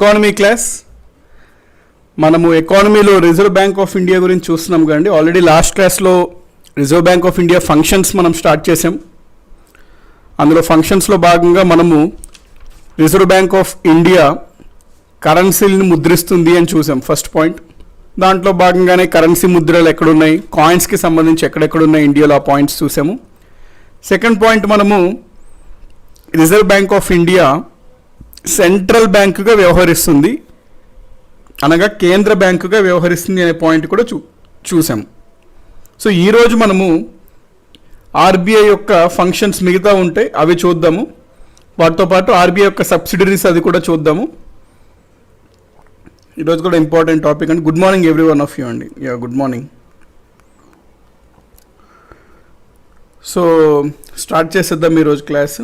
Economy class మనము ఎకానమీలో reserve bank of India గురించి చూస్తున్నాం కదండి. ఆల్రెడీ లాస్ట్ క్లాస్లో reserve bank of India functions మనం స్టార్ట్ చేసాం. అందులో ఫంక్షన్స్లో భాగంగా మనము రిజర్వ్ బ్యాంక్ ఆఫ్ ఇండియా కరెన్సీని ముద్రిస్తుంది అని చూసాం. First point. దాంట్లో భాగంగానే కరెన్సీ ముద్రలు ఎక్కడున్నాయి, కాయిన్స్కి సంబంధించి ఎక్కడెక్కడున్నాయి ఇండియాలో ఆ పాయింట్స్ చూసాము. సెకండ్ పాయింట్, మనము reserve bank of India central బ్యాంకుగా వ్యవహరిస్తుంది, అనగా కేంద్ర బ్యాంకుగా వ్యవహరిస్తుంది అనే పాయింట్ కూడా చూసాం. సో ఈరోజు మనము ఆర్బీఐ యొక్క ఫంక్షన్స్ మిగతా ఉంటాయి, అవి చూద్దాము. వాటితో పాటు ఆర్బీఐ యొక్క సబ్సిడరీస్ అది కూడా చూద్దాము. ఈరోజు కూడా ఇంపార్టెంట్ టాపిక్ అండి. Good morning everyone of you అండి. Good morning. సో స్టార్ట్ చేసేద్దాం ఈరోజు క్లాస్.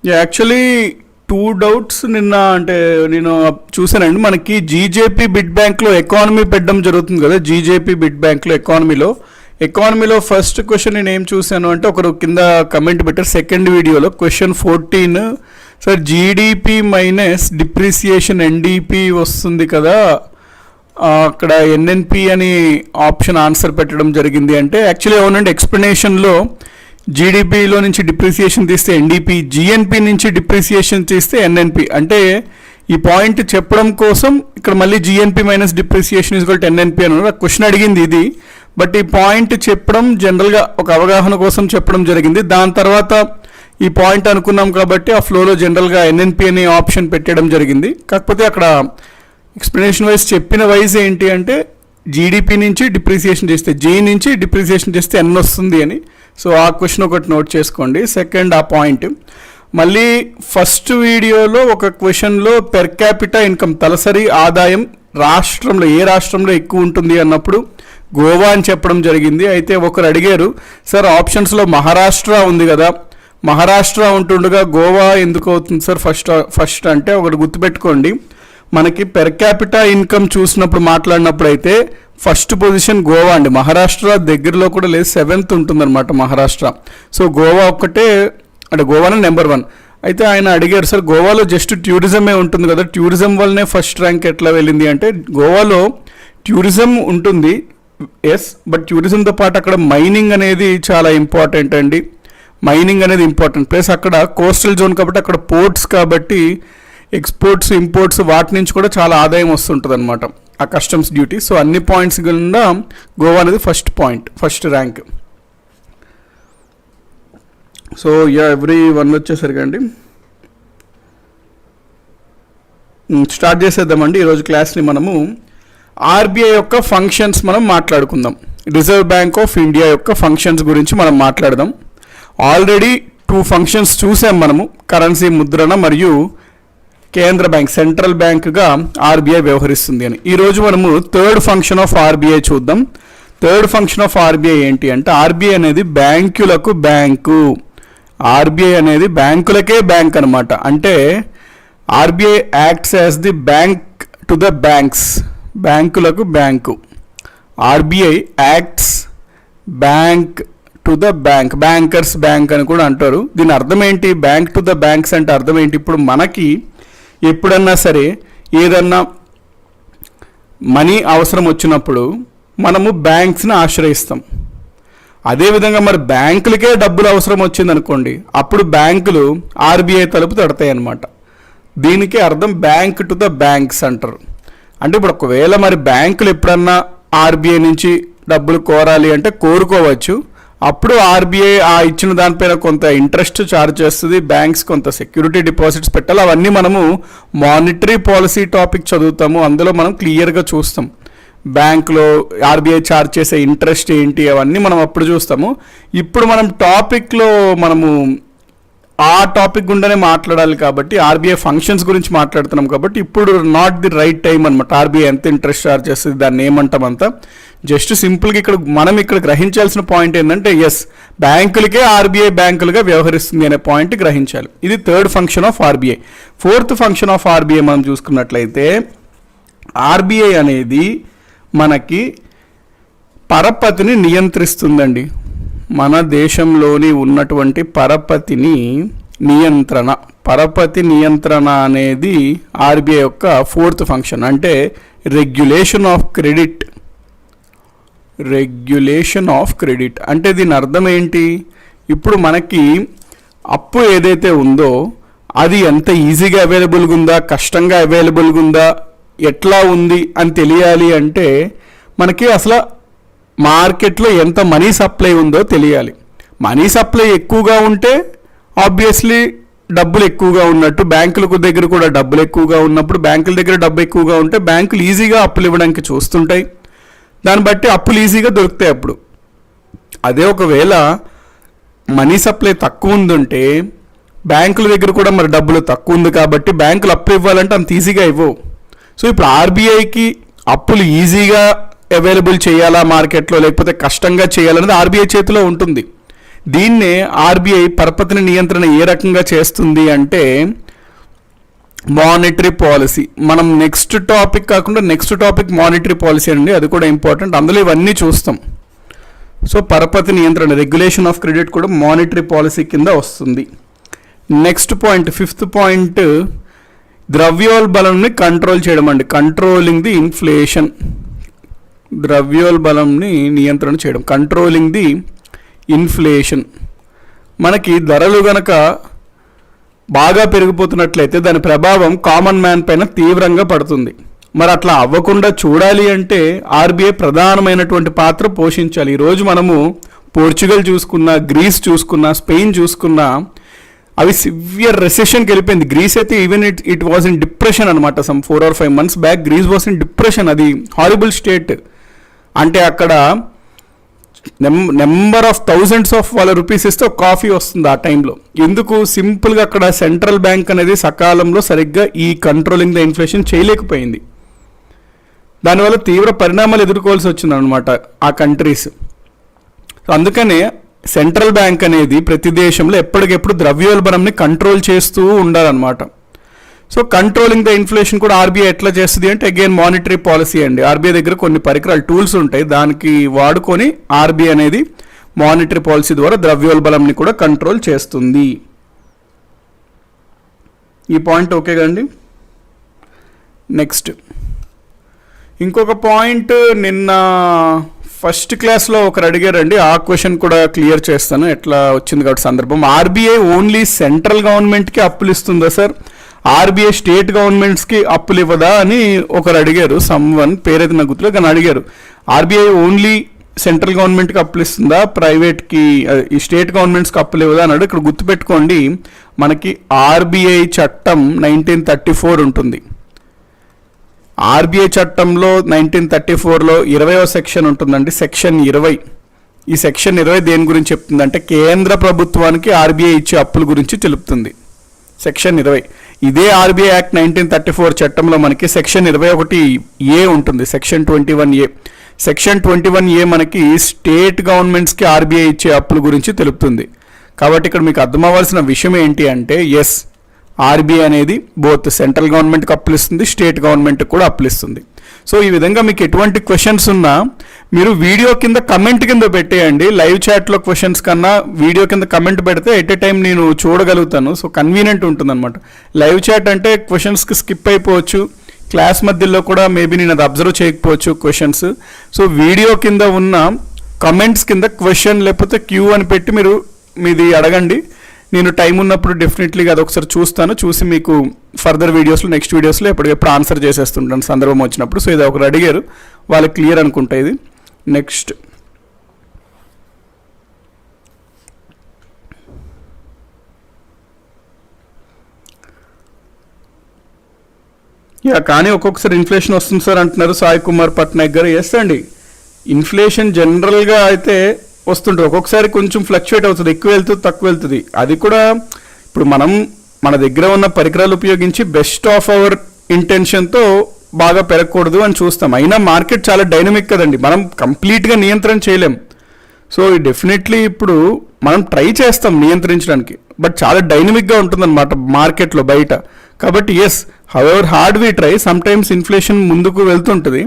యాక్చువల్లీ 2 డౌట్స్ నిన్న అంటే నేను చూసానండి. మనకి జీజేపీ బిడ్ బ్యాంక్లో ఎకానమీ పెట్టడం జరుగుతుంది కదా. జీజేపీ బిడ్ బ్యాంక్లో ఎకానమీలో ఫస్ట్ క్వశ్చన్ నేను ఏం చూశాను అంటే, ఒకరు కింద కమెంట్ పెట్టారు సెకండ్ వీడియోలో. Question 14, sir GDP minus depreciation NDP వస్తుంది కదా, అక్కడ ఎన్ఎన్పి అని ఆప్షన్ ఆన్సర్ పెట్టడం జరిగింది. అంటే యాక్చువల్లీ అవునండి, ఎక్స్ప్లెనేషన్లో జీడిపిలో నుంచి డిప్రిసియేషన్ తీస్తే ఎన్డిపి, జిఎన్పి నుంచి డిప్రిసియేషన్ తీస్తే ఎన్ఎన్పి. అంటే ఈ పాయింట్ చెప్పడం కోసం ఇక్కడ మళ్ళీ GNP minus depreciation is equal to NNP అని క్వశ్చన్ అడిగింది ఇది. బట్ ఈ పాయింట్ చెప్పడం జనరల్గా ఒక అవగాహన కోసం చెప్పడం జరిగింది. దాని తర్వాత ఈ పాయింట్ అనుకున్నాం కాబట్టి ఆ ఫ్లోలో జనరల్గా ఎన్ఎన్పి అనే ఆప్షన్ పెట్టడం జరిగింది. కాకపోతే అక్కడ ఎక్స్ప్లెనేషన్ వైజ్ చెప్పిన వైజ్ ఏంటి అంటే, జీడిపి నుంచి డిప్రిసియేషన్ చేస్తే జీ నుంచి డిప్రిసియేషన్ చేస్తే ఎన్ వస్తుంది అని. సో ఆ క్వశ్చన్ ఒకటి నోట్ చేసుకోండి. సెకండ్, ఆ పాయింట్ మళ్ళీ ఫస్ట్ వీడియోలో ఒక క్వశ్చన్లో పెర్ క్యాపిటా ఇన్కమ్ తలసరి ఆదాయం రాష్ట్రంలో ఏ రాష్ట్రంలో ఎక్కువ ఉంటుంది అన్నప్పుడు గోవా అని చెప్పడం జరిగింది. అయితే ఒకరు అడిగారు, సార్ ఆప్షన్స్లో మహారాష్ట్ర ఉంది కదా, మహారాష్ట్ర ఉంటుండగా గోవా ఎందుకు అవుతుంది సార్ ఫస్ట్ అంటే, ఒకటి గుర్తుపెట్టుకోండి, మనకి పెర్ క్యాపిటా ఇన్కమ్ చూసినప్పుడు మాట్లాడినప్పుడు అయితే ఫస్ట్ పొజిషన్ గోవా అండి. మహారాష్ట్ర దగ్గరలో కూడా లేదు, 7th ఉంటుందన్నమాట మహారాష్ట్ర. సో గోవా ఒక్కటే అంటే గోవానే నెంబర్ 1. అయితే ఆయన అడిగారు, సార్ గోవాలో జస్ట్ టూరిజమే ఉంటుంది కదా, టూరిజం వల్లనే ఫస్ట్ ర్యాంక్ ఎట్లా వెళ్ళింది అంటే, గోవాలో టూరిజం ఉంటుంది ఎస్, బట్ టూరిజంతో పాటు అక్కడ మైనింగ్ అనేది చాలా ఇంపార్టెంట్ అండి. మైనింగ్ అనేది ఇంపార్టెంట్ ప్లస్ అక్కడ కోస్టల్ జోన్ కాబట్టి అక్కడ పోర్ట్స్ కాబట్టి ఎక్స్పోర్ట్స్ ఇంపోర్ట్స్ వాటి నుంచి కూడా చాలా ఆదాయం వస్తుంటుంది అనమాట, ఆ కస్టమ్స్ డ్యూటీ. సో అన్ని పాయింట్స్ గుండా గోవా అనేది first rank. So every one వచ్చేసరికండి స్టార్ట్ చేసేద్దామండి ఈరోజు క్లాస్ని. మనము ఆర్బీఐ యొక్క ఫంక్షన్స్ మనం మాట్లాడుకుందాం. రిజర్వ్ బ్యాంక్ ఆఫ్ ఇండియా యొక్క ఫంక్షన్స్ గురించి మనం మాట్లాడదాం. ఆల్రెడీ 2 ఫంక్షన్స్ చూసాం మనము, కరెన్సీ ముద్రణ మరియు కేంద్ర బ్యాంక్ సెంట్రల్ బ్యాంక్గా ఆర్బీఐ వ్యవహరిస్తుంది అని. ఈరోజు మనము థర్డ్ ఫంక్షన్ ఆఫ్ ఆర్బీఐ చూద్దాం. థర్డ్ ఫంక్షన్ ఆఫ్ ఆర్బీఐ ఏంటి అంటే, ఆర్బీఐ అనేది బ్యాంకులకు బ్యాంకు. ఆర్బీఐ అనేది బ్యాంకులకే బ్యాంక్ అనమాట. అంటే RBI acts as the bank to the banks. బ్యాంకులకు bank. RBI acts bank to the bank, bankers bank అని కూడా అంటారు. దీని అర్థం ఏంటి, బ్యాంక్ టు ద బ్యాంక్స్ అంటే అర్థం ఏంటి? ఇప్పుడు మనకి ఎప్పుడన్నా సరే ఏదన్నా మనీ అవసరం వచ్చినప్పుడు మనము బ్యాంక్స్ని ఆశ్రయిస్తాం. అదేవిధంగా మరి బ్యాంకులకే డబ్బులు అవసరం వచ్చిందనుకోండి, అప్పుడు బ్యాంకులు ఆర్బీఐ తలుపు తడతాయి అన్నమాట. దీనికి అర్థం బ్యాంక్ టు ద బ్యాంక్స్ అంటారు. అంటే ఇప్పుడు ఒకవేళ మరి బ్యాంకులు ఎప్పుడన్నా ఆర్బీఐ నుంచి డబ్బులు కోరాలి అంటే కోరుకోవచ్చు. అప్పుడు ఆర్బీఐ ఆ ఇచ్చిన దానిపైన కొంత ఇంట్రెస్ట్ ఛార్జ్ చేస్తుంది, బ్యాంక్స్ కొంత సెక్యూరిటీ డిపాజిట్స్ పెట్టాలి. అవన్నీ మనము మానిటరీ పాలసీ టాపిక్ చదువుతాము, అందులో మనం క్లియర్గా చూస్తాం. బ్యాంకులో ఆర్బీఐ ఛార్జ్ చేసే ఇంట్రెస్ట్ ఏంటి అవన్నీ మనం అప్పుడు చూస్తాము. ఇప్పుడు మనం టాపిక్లో మనము ఆ టాపిక్ గుండానే మాట్లాడాలి కాబట్టి, ఆర్బీఐ ఫంక్షన్స్ గురించి మాట్లాడుతున్నాం కాబట్టి ఇప్పుడు నాట్ ది రైట్ టైం అనమాట. ఆర్బీఐ ఎంత ఇంట్రెస్ట్ ఛార్జ్ చేస్తుంది, దాన్ని ఏమంటాం అంతా జస్ట్ సింపుల్గా ఇక్కడ గ్రహించాల్సిన పాయింట్ ఏంటంటే, ఎస్ బ్యాంకులకే ఆర్బీఐ బ్యాంకులుగా వ్యవహరిస్తుంది అనే పాయింట్ గ్రహించాలి. ఇది third function of RBI. Fourth function of RBI మనం చూసుకున్నట్లయితే, ఆర్బీఐ అనేది మనకి పరపతిని నియంత్రిస్తుందండి. మన దేశంలోని ఉన్నటువంటి పరపతిని నియంత్రణ. పరపతి నియంత్రణ అనేది ఆర్బీఐ యొక్క 4th ఫంక్షన్. అంటే regulation of credit. Regulation of credit అంటే దీని అర్థం ఏంటి? ఇప్పుడు మనకి అప్పు ఏదైతే ఉందో అది ఎంత ఈజీగా అవైలబుల్గా ఉందా, కష్టంగా అవైలబుల్గా ఉందా, ఎట్లా ఉంది అని తెలియాలి అంటే మనకి అసలు మార్కెట్లో ఎంత మనీ సప్లై ఉందో తెలియాలి. మనీ సప్లై ఎక్కువగా ఉంటే ఆబ్వియస్లీ డబ్బులు ఎక్కువగా ఉన్నట్టు, బ్యాంకులకు దగ్గర కూడా డబ్బులు ఎక్కువగా ఉన్నప్పుడు, బ్యాంకుల దగ్గర డబ్బు ఎక్కువగా ఉంటే బ్యాంకులు ఈజీగా అప్పులు ఇవ్వడానికి చూస్తుంటాయి. దాన్ని బట్టి అప్పులు ఈజీగా దొరుకుతాయి. అప్పుడు అదే ఒకవేళ మనీ సప్లై తక్కువ ఉందంటే బ్యాంకుల దగ్గర కూడా మరి డబ్బులు తక్కువ ఉంది కాబట్టి బ్యాంకులు అప్పు ఇవ్వాలంటే అంత ఈజీగా ఇవ్వవు. సో ఇప్పుడు ఆర్బీఐకి అప్పులు ఈజీగా అవైలబుల్ చేయాలా మార్కెట్లో, లేకపోతే కష్టంగా చేయాలనేది ఆర్బీఐ చేతిలో ఉంటుంది. దీన్నే ఆర్బీఐ పరపతిని నియంత్రణ ఏ రకంగా చేస్తుంది అంటే మానిటరీ పాలసీ. మనం నెక్స్ట్ టాపిక్ కాకుండా నెక్స్ట్ టాపిక్ మానిటరీ పాలసీ అండి, అది కూడా ఇంపార్టెంట్. అందులో ఇవన్నీ చూస్తాం. సో పరపతి నియంత్రణ, రెగ్యులేషన్ ఆఫ్ క్రెడిట్ కూడా మానిటరీ పాలసీ కింద వస్తుంది. నెక్స్ట్ పాయింట్, 5th పాయింట్, ద్రవ్యోల్బణంని కంట్రోల్ చేయడం అండి. Controlling the inflation. ద్రవ్యోల్బణంని నియంత్రణ చేయడం, కంట్రోలింగ్ ది ఇన్ఫ్లేషన్. మనకి ధరలు గనక బాగా పెరిగిపోతున్నట్లయితే దాని ప్రభావం కామన్ మ్యాన్ పైన తీవ్రంగా పడుతుంది. మరి అట్లా అవ్వకుండా చూడాలి అంటే ఆర్బీఐ ప్రధానమైనటువంటి పాత్ర పోషించాలి. ఈరోజు మనము పోర్చుగల్ చూసుకున్నా, గ్రీస్ చూసుకున్నా, స్పెయిన్ చూసుకున్నా అవి సివియర్ రెసెషన్కి వెళ్ళిపోయింది. గ్రీస్ అయితే even it was in depression అనమాట. Some 4 or 5 months back Greece was in depression. అది హారిబుల్ స్టేట్. అంటే అక్కడ నెంబర్ ఆఫ్ థౌజండ్స్ ఆఫ్ వాళ్ళ రూపీస్ ఇస్తే ఒక కాఫీ వస్తుంది ఆ టైంలో. ఎందుకు? సింపుల్గా అక్కడ సెంట్రల్ బ్యాంక్ అనేది సకాలంలో సరిగ్గా ఈ కంట్రోలింగ్ ద ఇన్ఫ్లేషన్ చేయలేకపోయింది. దానివల్ల తీవ్ర పరిణామాలు ఎదుర్కోవాల్సి వచ్చింది అనమాట ఆ కంట్రీస్. అందుకనే సెంట్రల్ బ్యాంక్ అనేది ప్రతి దేశంలో ఎప్పటికెప్పుడు ద్రవ్యోల్బణంని కంట్రోల్ చేస్తూ ఉండాలన్నమాట. సో కంట్రోలింగ్ ద ఇన్ఫ్లేషన్ కూడా ఆర్బీఐ ఎట్లా చేస్తుంది అంటే అగైన్ మానిటరీ పాలసీ అండి. ఆర్బీఐ దగ్గర కొన్ని పరికరాలు, టూల్స్ ఉంటాయి, దానికి వాడుకొని ఆర్బీఐ అనేది మానిటరీ పాలసీ ద్వారా ద్రవ్యోల్బణంని కూడా కంట్రోల్ చేస్తుంది. ఈ పాయింట్ ఓకే అండి. నెక్స్ట్ ఇంకొక పాయింట్, నిన్న ఫస్ట్ క్లాస్లో ఒకరు అడిగారండి, ఆ క్వశ్చన్ కూడా క్లియర్ చేస్తాను ఎట్లా వచ్చింది కాబట్టి సందర్భం. ఆర్బీఐ ఓన్లీ సెంట్రల్ గవర్నమెంట్కి అప్పులు ఇస్తుందా సార్, ఆర్బీఐ స్టేట్ గవర్నమెంట్స్కి అప్పులు ఇవ్వదా అని ఒకరు అడిగారు. సమ్వన్ పేరైతే నాకు గుర్తులేదు కానీ అడిగారు. ఆర్బీఐ ఓన్లీ సెంట్రల్ గవర్నమెంట్కి అప్పులు ఇస్తుందా, ప్రైవేట్కి ఈ స్టేట్ గవర్నమెంట్స్కి అప్పులు ఇవ్వదా అన్నాడు. ఇక్కడ గుర్తుపెట్టుకోండి, మనకి ఆర్బీఐ చట్టం 1934 ఉంటుంది. ఆర్బీఐ చట్టంలో 1934లో 20వ సెక్షన్ ఉంటుందండి, సెక్షన్ 20. ఈ సెక్షన్ 20 దేని గురించి చెప్తుందంటే కేంద్ర ప్రభుత్వానికి ఆర్బీఐ ఇచ్చే అప్పుల గురించి తెలుపుతుంది. సెక్షన్ 20. ఇదే ఆర్బీఐ యాక్ట్ 1934 చట్టంలో మనకి సెక్షన్ 21A ఉంటుంది, సెక్షన్ 21A. సెక్షన్ 21A మనకి స్టేట్ గవర్నమెంట్స్కి ఆర్బీఐ ఇచ్చే అప్పుల గురించి తెలుపుతుంది. కాబట్టి ఇక్కడ మీకు అర్థం అవ్వాల్సిన విషయం ఏంటి అంటే ఎస్, ఆర్బీఐ అనేది బోత్ సెంట్రల్ గవర్నమెంట్కి అప్పులు ఇస్తుంది, స్టేట్ గవర్నమెంట్కి కూడా అప్పులు ఇస్తుంది. సో ఈ విధంగా మీకు ఎటువంటి క్వశ్చన్స్ ఉన్నా మీరు వీడియో కింద కమెంట్ కింద పెట్టేయండి. లైవ్ చాట్లో క్వశ్చన్స్ కన్నా వీడియో కింద కమెంట్ పెడితే ఎట్ ఏ టైం నేను చూడగలుగుతాను. సో కన్వీనియంట్ ఉంటుంది అనమాట. లైవ్ చాట్ అంటే క్వశ్చన్స్కి స్కిప్ అయిపోవచ్చు, క్లాస్ మధ్యలో కూడా మేబీ నేను అది అబ్జర్వ్ చేయకపోవచ్చు క్వశ్చన్స్. సో వీడియో కింద ఉన్న కమెంట్స్ కింద క్వశ్చన్ లేకపోతే క్యూ అని పెట్టి మీరు మీది అడగండి. నేను టైం ఉన్నప్పుడు డెఫినెట్లీగా అది ఒకసారి చూస్తాను, చూసి మీకు ఫర్దర్ వీడియోస్లో నెక్స్ట్ వీడియోస్లో ఎప్పటికెప్పుడు ఆన్సర్ చేసేస్తుంటాను సందర్భం వచ్చినప్పుడు. సో ఇది ఒకరు అడిగారు, వాళ్ళకి క్లియర్ అనుకుంటా ఇది. నెక్స్ట్ కానీ ఒక్కొక్కసారి ఇన్ఫ్లేషన్ వస్తుంది సార్ అంటున్నారు సాయి కుమార్ పట్నాయక్ గారు. ఎస్ అండి, ఇన్ఫ్లేషన్ జనరల్గా అయితే వస్తుంటుంది, ఒక్కొక్కసారి కొంచెం ఫ్లక్చువేట్ అవుతుంది, ఎక్కువ వెళ్తుంది తక్కువ వెళ్తుంది. అది కూడా ఇప్పుడు మనం మన దగ్గర ఉన్న పరికరాలు ఉపయోగించి బెస్ట్ ఆఫ్ అవర్ ఇంటెన్షన్తో బాగా పెరగకూడదు అని చూస్తాం. అయినా మార్కెట్ చాలా డైనమిక్ కదండి, మనం కంప్లీట్గా నియంత్రణ చేయలేం. సో డెఫినెట్లీ ఇప్పుడు మనం ట్రై చేస్తాం నియంత్రించడానికి, బట్ చాలా డైనమిక్గా ఉంటుందన్నమాట మార్కెట్లో బయట. కాబట్టి yes, however hard we try, sometimes inflation ముందుకు వెళ్తుంటుంది.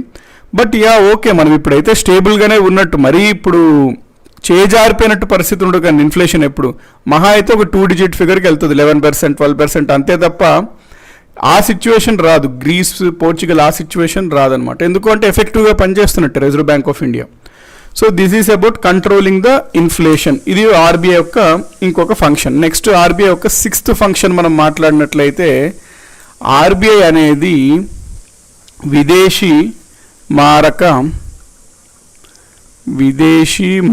బట్ ఓకే, మనం ఇప్పుడైతే స్టేబుల్గానే ఉన్నట్టు, మరీ ఇప్పుడు చేజారిపోయినట్టు పరిస్థితి ఉండదు కానీ ఇన్ఫ్లేషన్ ఎప్పుడు మహా అయితే ఒక 2 డిజిట్ ఫిగర్కి వెళ్తుంది, 11%, 12%, అంతే తప్ప ఆ సిచ్యువేషన్ రాదు. గ్రీస్, పోర్చుగల్ ఆ సిచ్యువేషన్ రాదనమాట. ఎందుకంటే ఎఫెక్టివ్గా పనిచేస్తున్నట్టు reserve bank of India. So this is about controlling the inflation. ఇది ఆర్బీఐ యొక్క ఇంకొక ఫంక్షన్. నెక్స్ట్ ఆర్బీఐ యొక్క 6th ఫంక్షన్ మనం మాట్లాడినట్లయితే, ఆర్బీఐ అనేది విదేశీ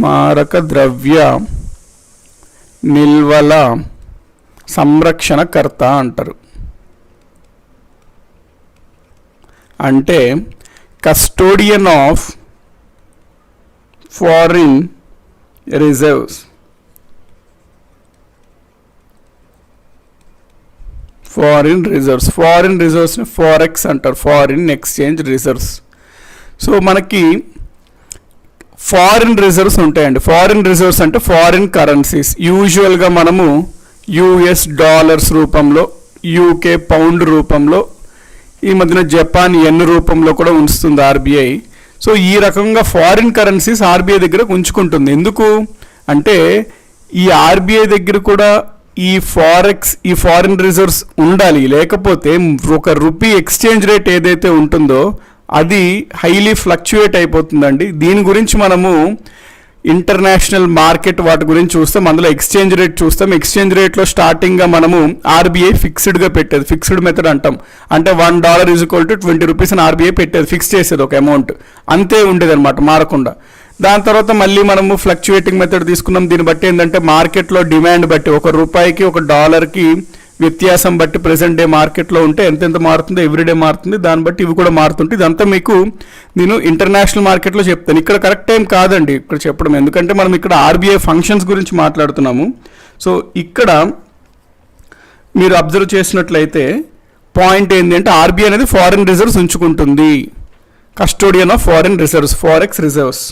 మారక ద్రవ్య నిల్వల సంరక్షణకర్త అంటారు. అంటే custodian of foreign reserves. Foreign రిజర్వ్స్ని ఫారెక్స్ అంటారు, ఫారిన్ ఎక్స్చేంజ్ రిజర్వ్స్. సో మనకి ఫారిన్ రిజర్వ్స్ ఉంటాయండి. ఫారిన్ రిజర్వ్స్ అంటే ఫారిన్ కరెన్సీస్. యూజువల్గా మనము యుఎస్ డాలర్స్ రూపంలో, యూకే పౌండ్ రూపంలో, ఈ మధ్యన జపాన్ యెన్ రూపంలో కూడా ఉంచుతుంది ఆర్బీఐ. సో ఈ రకంగా ఫారిన్ కరెన్సీస్ ఆర్బీఐ దగ్గర ఉంచుకుంటుంది. ఎందుకు అంటే ఈ ఆర్బీఐ దగ్గర కూడా ఈ ఫారిన్ రిజర్వ్స్ ఉండాలి. లేకపోతే ఒక రూపీ ఎక్స్చేంజ్ రేట్ ఏదైతే ఉంటుందో అది హైలీ ఫ్లక్చుయేట్ అయిపోతుందండి. దీని గురించి మనము ఇంటర్నేషనల్ మార్కెట్ వాటి గురించి చూస్తాం. అందులో ఎక్స్చేంజ్ రేట్ చూస్తాం. ఎక్స్చేంజ్ రేట్లో స్టార్టింగ్గా మనము ఆర్బీఐ ఫిక్స్డ్గా పెట్టేది, ఫిక్స్డ్ మెథడ్ అంటాం. అంటే $1 = 20 రూపీస్ అని ఆర్బీఐ పెట్టేది, ఫిక్స్ చేసేది ఒక అమౌంట్, అంతే ఉండేది అనమాట, మారకుండా. దాని తర్వాత మళ్ళీ మనము ఫ్లక్చుయేటింగ్ మెథడ్ తీసుకున్నాం. దీన్ని బట్టి ఏంటంటే మార్కెట్లో డిమాండ్ బట్టి ₹1కి $1కి వ్యత్యాసం బట్టి ప్రెసెంట్ డే మార్కెట్లో ఉంటే ఎంతెంత మారుతుందో ఎవ్రీడే మారుతుంది. దాన్ని బట్టి ఇవి కూడా మారుతుంటాయి. ఇదంతా మీకు నేను ఇంటర్నేషనల్ మార్కెట్లో చెప్తాను. ఇక్కడ కరెక్ట్ టైం కాదండి ఇక్కడ చెప్పడం, ఎందుకంటే మనం ఇక్కడ ఆర్బీఐ ఫంక్షన్స్ గురించి మాట్లాడుతున్నాము. సో ఇక్కడ మీరు అబ్జర్వ్ చేసినట్లయితే పాయింట్ ఏంటి అంటే ఆర్బీఐ అనేది ఫారిన్ రిజర్వ్స్ ఉంచుకుంటుంది, custodian of foreign reserves, forex reserves.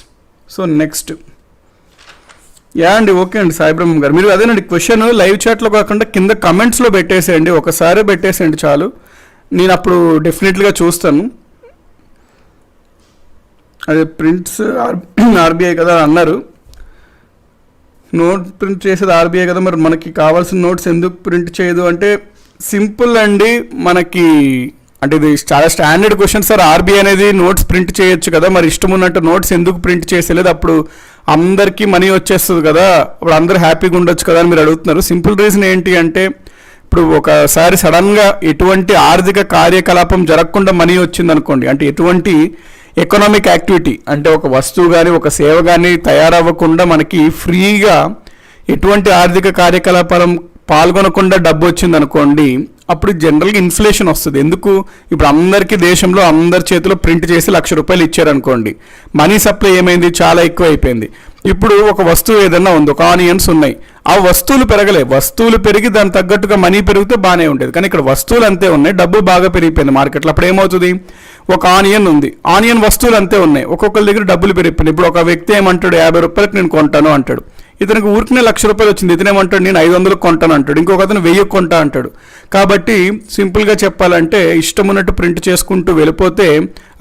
So next అండి, ఓకే అండి సాయిబ్రహ్మ గారు, మీరు అదేనండి క్వశ్చన్ లైవ్ చాట్లో కాకుండా కింద కమెంట్స్లో పెట్టేసేయండి, ఒకసారి పెట్టేసేయండి చాలు, నేను అప్పుడు డెఫినెట్గా చూస్తాను. అదే ప్రింట్స్ ఆర్బీఐ కదా అన్నారు, నోట్ ప్రింట్ చేసేది ఆర్బీఐ కదా, మరి మనకి కావాల్సిన నోట్స్ ఎందుకు ప్రింట్ చేయదు అంటే సింపుల్ అండి. మనకి అంటే ఇది చాలా స్టాండర్డ్ క్వశ్చన్ సార్. ఆర్బీఐ అనేది నోట్స్ ప్రింట్ చేయొచ్చు కదా, మరి ఇష్టం ఉన్నట్టు నోట్స్ ఎందుకు ప్రింట్ చేసేలేదు, అప్పుడు అందరికీ మనీ వచ్చేస్తుంది కదా, అప్పుడు అందరూ హ్యాపీగా ఉండొచ్చు కదా అని మీరు అడుగుతున్నారు. సింపుల్ రీజన్ ఏంటి అంటే ఇప్పుడు ఒకసారి సడన్గా ఎటువంటి ఆర్థిక కార్యకలాపం జరగకుండా మనీ వచ్చింది అనుకోండి, అంటే ఎటువంటి ఎకనామిక్ యాక్టివిటీ అంటే ఒక వస్తువు కానీ ఒక సేవ కానీ తయారవ్వకుండా మనకి ఫ్రీగా ఎటువంటి ఆర్థిక కార్యకలాపాలు పాల్గొనకుండా డబ్బు వచ్చింది అనుకోండి, అప్పుడు జనరల్గా ఇన్ఫ్లేషన్ వస్తుంది. ఎందుకు, ఇప్పుడు అందరికీ దేశంలో అందరి చేతిలో ప్రింట్ చేసి ₹1,00,000 ఇచ్చారనుకోండి, మనీ సప్లై ఏమైంది, చాలా ఎక్కువ అయిపోయింది. ఇప్పుడు ఒక వస్తువు ఏదన్నా ఉంది, ఒక ఆనియన్స్ ఉన్నాయి, ఆ వస్తువులు పెరగలే, వస్తువులు పెరిగి దానికి తగ్గట్టుగా మనీ పెరిగితే బాగానే ఉండేది. కానీ ఇక్కడ వస్తువులు అంతే ఉన్నాయి, డబ్బు బాగా పెరిగిపోయింది మార్కెట్లో. అప్పుడు ఏమవుతుంది, ఒక ఆనియన్ ఉంది, ఆనియన్ వస్తువులు అంతే ఉన్నాయి, ఒక్కొక్కరి దగ్గర డబ్బులు పెరిగిపోయినాయి. ఇప్పుడు ఒక వ్యక్తి ఏమంటాడు, ₹50 నేను కొంటాను అంటాడు, ఇతనికి ఊరికనే ₹1,00,000 వచ్చింది, ఇతనేమంటాడు నేను 500 కొంటాను అంటాడు, ఇంకొక అతను 1000 కొంటా అంటాడు. కాబట్టి సింపుల్గా చెప్పాలంటే ఇష్టం ఉన్నట్టు ప్రింట్ చేసుకుంటూ వెళ్ళిపోతే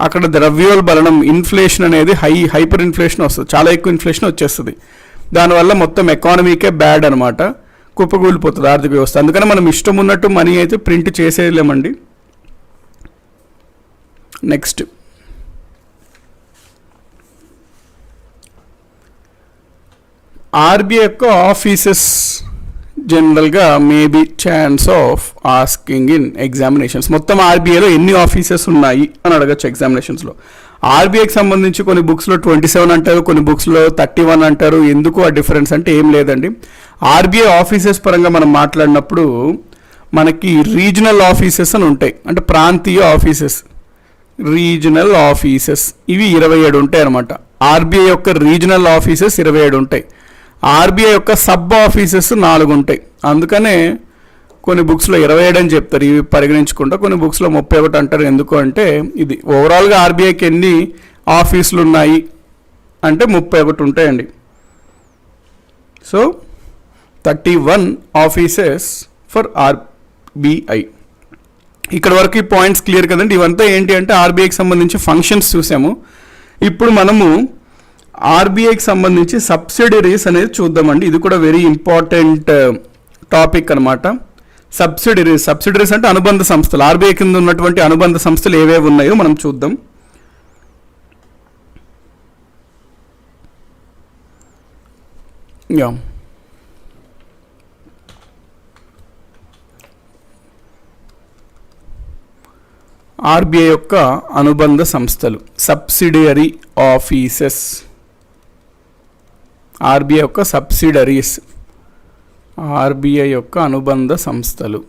అక్కడ ద్రవ్యోల్బణం, ఇన్ఫ్లేషన్ అనేది హైపర్ ఇన్ఫ్లేషన్ వస్తుంది, చాలా ఎక్కువ ఇన్ఫ్లేషన్ వచ్చేస్తుంది. దానివల్ల మొత్తం ఎకానమీకే బ్యాడ్ అనమాట, కుప్పకూలిపోతుంది ఆర్థిక వ్యవస్థ. అందుకని మనం ఇష్టం ఉన్నట్టు మనీ అయితే ప్రింట్ చేసేయలేమండి. నెక్స్ట్ ఆర్బీఐ యొక్క ఆఫీసెస్ జనరల్గా maybe chance of asking in examinations. మొత్తం ఆర్బీఐలో ఎన్ని ఆఫీసెస్ ఉన్నాయి అని అడగచ్చు ఎగ్జామినేషన్స్లో. ఆర్బీఐకి సంబంధించి కొన్ని బుక్స్లో 27 అంటారు, కొన్ని బుక్స్లో 31 అంటారు. ఎందుకు ఆ డిఫరెన్స్ అంటే ఏం లేదండి, ఆర్బీఐ ఆఫీసెస్ పరంగా మనం మాట్లాడినప్పుడు మనకి రీజనల్ ఆఫీసెస్ అని ఉంటాయి, అంటే ప్రాంతీయ ఆఫీసెస్, రీజనల్ ఆఫీసెస్ ఇవి 27 ఉంటాయి అనమాట. ఆర్బీఐ యొక్క రీజనల్ ఆఫీసెస్ 27 ఉంటాయి. ఆర్బీఐ యొక్క సబ్ ఆఫీసెస్ 4 ఉంటాయి. అందుకనే కొన్ని బుక్స్లో 27 అని చెప్తారు, ఇవి పరిగణించకుండా. కొన్ని బుక్స్లో 31 అంటారు. ఎందుకు అంటే ఇది ఓవరాల్గా ఆర్బీఐకి ఎన్ని ఆఫీసులు ఉన్నాయి అంటే 31 ఉంటాయండి. So 31 offices for RBI. ఇక్కడ వరకు ఈ పాయింట్స్ క్లియర్ కదండి. ఇవంతా ఏంటి అంటే ఆర్బీఐకి సంబంధించి ఫంక్షన్స్ చూసాము. ఇప్పుడు మనము ఆర్బీఐకి సంబంధించి సబ్సిడరీస్ అనేది చూద్దామండి. ఇది కూడా వెరీ ఇంపార్టెంట్ టాపిక్ అనమాట. సబ్సిడరీస్ అంటే అనుబంధ సంస్థలు. ఆర్బీఐ కింద ఉన్నటువంటి అనుబంధ సంస్థలు ఏవేవి ఉన్నాయో మనం చూద్దాం. ఆర్బీఐ యొక్క అనుబంధ సంస్థలు, సబ్సిడియరీ ఆఫీసెస్, ఆర్బీఐ యొక్క సబ్సిడరీస్, ఆర్బీఐ యొక్క అనుబంధ సంస్థలు.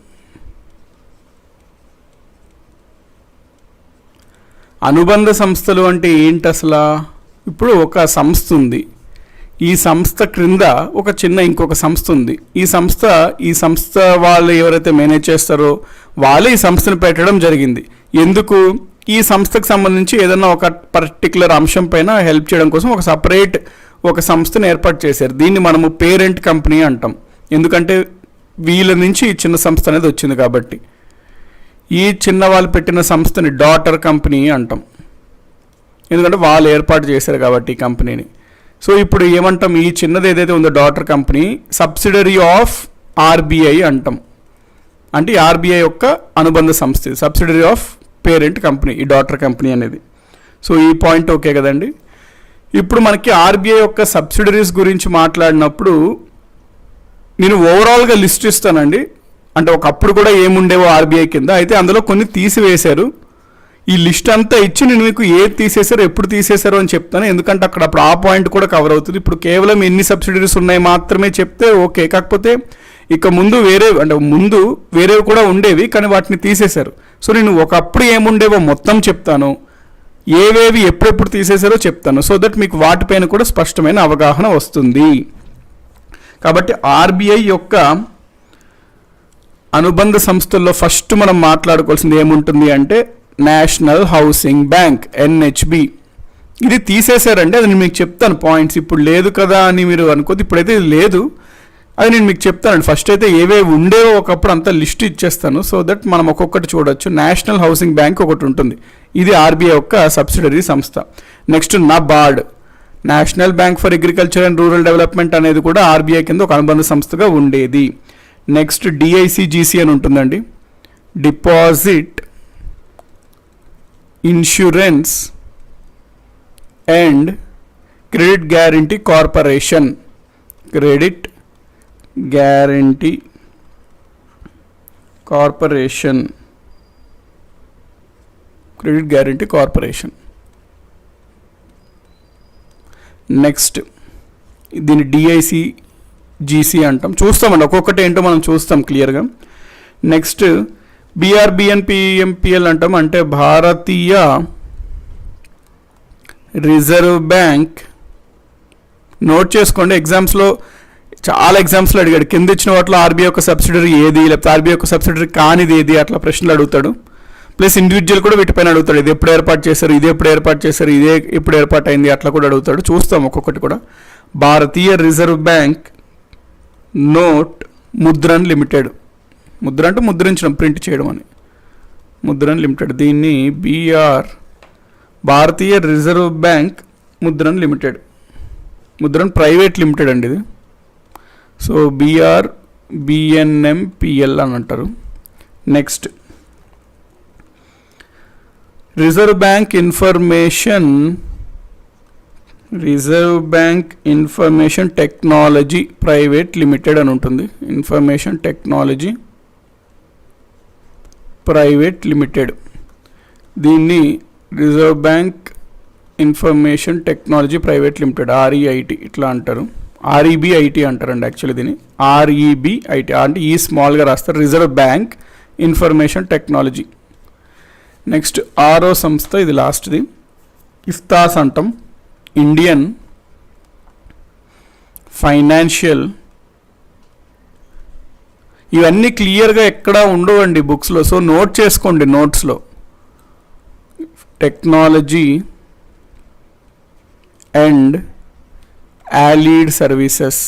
అనుబంధ సంస్థలు అంటే ఏంటి అసలు? ఇప్పుడు ఒక సంస్థ ఉంది, ఈ సంస్థ క్రింద ఒక చిన్న ఇంకొక సంస్థ ఉంది. ఈ సంస్థ వాళ్ళు ఎవరైతే మేనేజ్ చేస్తారో వాళ్ళే ఈ సంస్థను పెట్టడం జరిగింది. ఎందుకు? ఈ సంస్థకు సంబంధించి ఏదైనా ఒక పర్టికులర్ అంశం పైన హెల్ప్ చేయడం కోసం ఒక సపరేట్ ఒక సంస్థను ఏర్పాటు చేశారు. దీన్ని మనము పేరెంట్ కంపెనీ అంటాం. ఎందుకంటే వీళ్ళ నుంచి ఈ చిన్న సంస్థ అనేది వచ్చింది కాబట్టి. ఈ చిన్న వాళ్ళు పెట్టిన సంస్థని డాటర్ కంపెనీ అంటాం, ఎందుకంటే వాళ్ళు ఏర్పాటు చేశారు కాబట్టి ఈ కంపెనీని. సో ఇప్పుడు ఏమంటాం? ఈ చిన్నది ఏదైతే ఉందో daughter company subsidiary of RBI అంటాం. అంటే ఆర్బీఐ యొక్క అనుబంధ సంస్థ, సబ్సిడరీ ఆఫ్ పేరెంట్ కంపెనీ ఈ డాటర్ కంపెనీ అనేది. సో ఈ పాయింట్ ఓకే కదండి. ఇప్పుడు మనకి ఆర్బీఐ యొక్క సబ్సిడరీస్ గురించి మాట్లాడినప్పుడు నేను ఓవరాల్గా లిస్ట్ ఇస్తానండి. అంటే ఒకప్పుడు కూడా ఏముండేవో ఆర్బీఐ కింద, అయితే అందులో కొన్ని తీసివేశారు. ఈ లిస్ట్ అంతా ఇచ్చి నేను మీకు ఏది తీసేశారో ఎప్పుడు తీసేశారో అని చెప్తాను, ఎందుకంటే అప్పుడు ఆ పాయింట్ కూడా కవర్ అవుతుంది. ఇప్పుడు కేవలం ఎన్ని సబ్సిడరీస్ ఉన్నాయి మాత్రమే చెప్తే ఓకే, కాకపోతే ఇక ముందు వేరేవి కూడా ఉండేవి కానీ వాటిని తీసేశారు. సో నేను ఒకప్పుడు ఏముండేవో మొత్తం చెప్తాను, ఏవేవి ఎప్పుడెప్పుడు తీసేశారో చెప్తాను, సో దట్ మీకు వాటిపైన కూడా స్పష్టమైన అవగాహన వస్తుంది. కాబట్టి ఆర్బీఐ యొక్క అనుబంధ సంస్థల్లో ఫస్ట్ మనం మాట్లాడుకోవాల్సింది ఏముంటుంది అంటే నేషనల్ హౌసింగ్ బ్యాంక్, ఎన్హెచ్బి. ఇది తీసేశారండి, అది నేను మీకు చెప్తాను పాయింట్స్. ఇప్పుడు లేదు కదా అని మీరు అనుకోద్దు, ఇప్పుడైతే ఇది లేదు, అది నేను మీకు చెప్తానండి. ఫస్ట్ అయితే ఏవేవి ఉండేవో ఒకప్పుడు అంతా లిస్ట్ ఇచ్చేస్తాను, సో దట్ మనం ఒక్కొక్కటి చూడొచ్చు. నేషనల్ హౌసింగ్ బ్యాంక్ ఒకటి ఉంటుంది, ఇది ఆర్బీఐ యొక్క సబ్సిడరీ సంస్థ. Next NABARD, national bank for agriculture and rural development అనేది కూడా ఆర్బీఐ కింద ఒక అనుబంధ సంస్థగా ఉండేది. నెక్స్ట్ డిఐసిజిసి అని ఉంటుందండి, deposit insurance and credit guarantee corporation, credit guarantee corporation, credit guarantee corporation. Next దీన్ని డిఐసిజిసి అంటాం. చూస్తామండి ఒక్కొక్కటి ఏంటో మనం చూస్తాం క్లియర్గా. నెక్స్ట్ బిఆర్బిఎన్ పిఎంపిఎల్ అంటాం, అంటే భారతీయ రిజర్వ్ బ్యాంక్. నోట్ చేసుకోండి, ఎగ్జామ్స్లో చాలా ఎగ్జామ్స్లో అడిగాడు, కింద ఇచ్చిన వాటిలో ఆర్బీఐ యొక్క సబ్సిడరీ ఏది, లేకపోతే ఆర్బీఐ యొక్క సబ్సిడరీ కానిది ఏది, అట్లా ప్రశ్నలు అడుగుతాడు. ప్లస్ ఇండివిజువల్ కూడా వీటిపైన అడుగుతాడు, ఇది ఎప్పుడు ఏర్పాటు చేశారు, ఇది ఎప్పుడు ఏర్పాటు చేశారు, ఇదే ఎప్పుడు ఏర్పాటు అయింది, అట్లా కూడా అడుగుతాడు. చూస్తాం ఒక్కొక్కటి కూడా. Bharatiya reserve bank note Mudran limited, ముద్ర అంటే ముద్రించడం, ప్రింట్ చేయడం అని, ముద్రన్ లిమిటెడ్. దీన్ని Bharatiya reserve bank Mudran limited, Mudran private limited అండి ఇది. సో బిఎన్ఎంపిఎల్ అని అంటారు. Next reserve bank information technology private limited అని ఉంటుంది, ఇన్ఫర్మేషన్ టెక్నాలజీ ప్రైవేట్ లిమిటెడ్. దీన్ని reserve bank information technology private limited, REIT ఇట్లా అంటారు, ఆర్ఈబిఐటి అంటారండి యాక్చువల్లీ దీన్ని, ఆర్ఈబిఐటి అంటే ఈ స్మాల్గా రాస్తారు, reserve bank information technology. Next ఆరో సంస్థ, ఇది లాస్ట్ది, ఇఫ్తాస్ అంటాం, ఇండియన్ ఫైనాన్షియల్. ఇవన్నీ క్లియర్గా ఎక్కడా ఉండవండి బుక్స్లో, సో నోట్ చేసుకోండి నోట్స్లో. టెక్నాలజీ అండ్ allied సర్వీసెస్,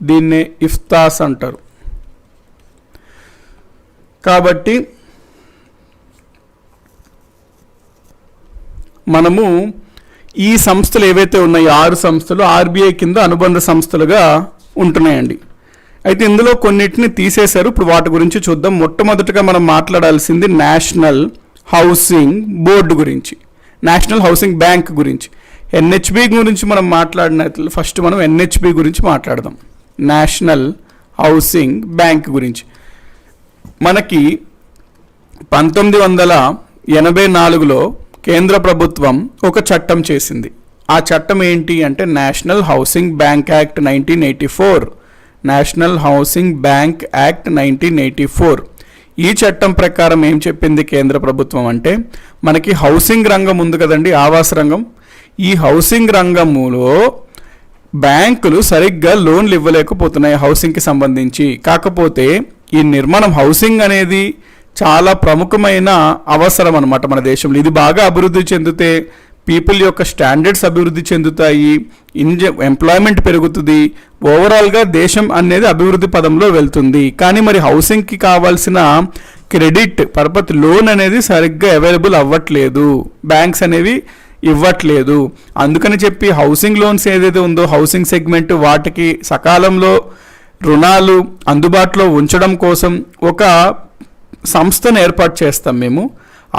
దీన్నే ఇఫ్తాస్ అంటారు. కాబట్టి మనము ఈ సంస్థలు ఏవైతే ఉన్నాయో 6 సంస్థలు ఆర్బీఐ కింద అనుబంధ సంస్థలుగా ఉంటున్నాయండి. అయితే ఇందులో కొన్నిటిని తీసేశారు. ఇప్పుడు వాటి గురించి చూద్దాం. మొట్టమొదటిగా మనం మాట్లాడాల్సింది నేషనల్ హౌసింగ్ బోర్డు గురించి, నేషనల్ హౌసింగ్ బ్యాంక్ గురించి. ఎన్హెచ్బి గురించి మనం మాట్లాడినట్లు ఫస్ట్ మనం ఎన్హెచ్బి గురించి మాట్లాడదాం. నేషనల్ హౌసింగ్ బ్యాంక్ గురించి మనకి 1984లో కేంద్ర ప్రభుత్వం ఒక చట్టం చేసింది. ఆ చట్టం ఏంటి అంటే national housing bank act 1984. National housing bank act 1984. ఈ చట్టం ప్రకారం ఏం చెప్పింది కేంద్ర ప్రభుత్వం అంటే, మనకి హౌసింగ్ రంగం ఉంది కదండి, ఆవాస రంగం. ఈ హౌసింగ్ రంగంలో బ్యాంకులు సరిగ్గా లోన్లు ఇవ్వలేకపోతున్నాయి హౌసింగ్కి సంబంధించి. కాకపోతే ఈ నిర్మాణం హౌసింగ్ అనేది చాలా ప్రముఖమైన అవసరం అన్నమాట మన దేశంలో. ఇది బాగా అభివృద్ధి చెందితే పీపుల్ యొక్క స్టాండర్డ్స్ అభివృద్ధి చెందుతాయి, ఎంప్లాయ్మెంట్ పెరుగుతుంది, ఓవరాల్గా దేశం అనేది అభివృద్ధి పదంలో వెళ్తుంది. కానీ మరి హౌసింగ్కి కావాల్సిన క్రెడిట్ పర్పస్ లోన్ అనేది సరిగ్గా అవైలబుల్ అవ్వట్లేదు, బ్యాంక్స్ అనేవి ఇవ్వట్లేదు. అందుకని చెప్పి హౌసింగ్ లోన్స్ ఏదైతే ఉందో హౌసింగ్ సెగ్మెంట్, వాటికి సకాలంలో రుణాలు అందుబాటులో ఉంచడం కోసం ఒక సంస్థను ఏర్పాటు చేస్తాం మేము.